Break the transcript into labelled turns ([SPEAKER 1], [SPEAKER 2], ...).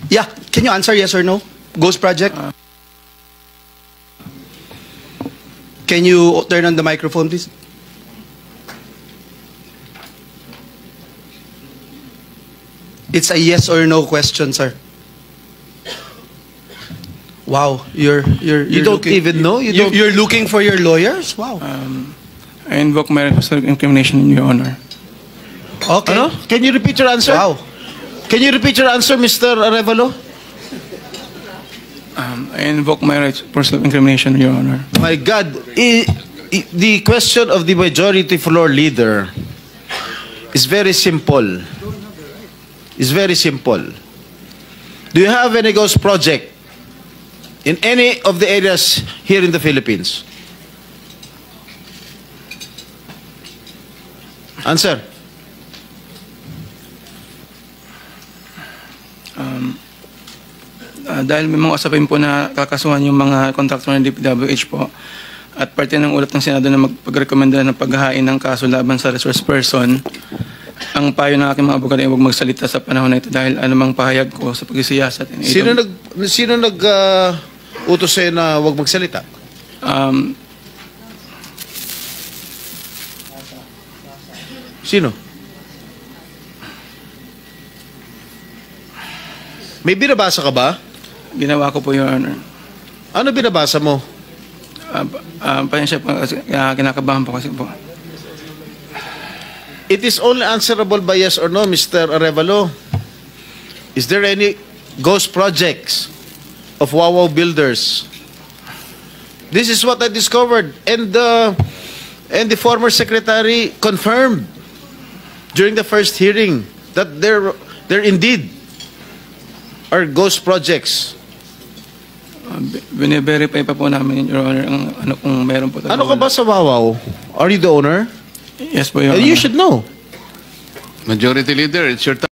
[SPEAKER 1] Yeah, can you answer yes or no? Ghost project? Can you turn on the microphone, please? It's a yes or no question, sir. Wow, you're
[SPEAKER 2] You don't
[SPEAKER 1] looking,
[SPEAKER 2] even know?
[SPEAKER 1] You're looking for your lawyers? Wow.
[SPEAKER 3] I invoke my right of self-incrimination, Your Honor.
[SPEAKER 1] Okay.
[SPEAKER 2] Ano? Can you repeat your answer?
[SPEAKER 1] Wow.
[SPEAKER 2] Can you repeat your answer, Mr. Arevalo?
[SPEAKER 3] I invoke my right for self-incrimination, Your Honor.
[SPEAKER 2] My God, the question of the majority floor leader is very simple. It's very simple. Do you have any ghost project in any of the areas here in the Philippines? Answer.
[SPEAKER 3] Dahil may mga usapin po na kakasuhan yung mga kontraktor ng DPWH po at parte ng ulat ng Senado na magpagrekomenda ng paghahain ng kaso laban sa resource person, ang payo ng aking mga abogado ay huwag magsalita sa panahon na ito dahil anumang pahayag ko sa pagsisiyasat.
[SPEAKER 2] Sino utos sa'yo na huwag magsalita? Sino? May binabasa ka ba?
[SPEAKER 3] Ginawa ko po, Your Honor.
[SPEAKER 2] Ano binabasa mo?
[SPEAKER 3] Pasensya po kasi kinakabahan po kasi po.
[SPEAKER 2] It is only answerable by yes or no, Mr. Arevalo. Is there any ghost projects of Wawaw builders? This is what I discovered, and the former secretary confirmed during the first hearing that there indeed are ghost projects.
[SPEAKER 3] Bine-verify pa po namin, Your Honor, ang ano kung meron po.
[SPEAKER 2] Ano ka ba sa Wawaw? Are you the owner?
[SPEAKER 3] Yes po, Your
[SPEAKER 2] And
[SPEAKER 3] Honor.
[SPEAKER 2] you should know.
[SPEAKER 4] Majority Leader, it's your time.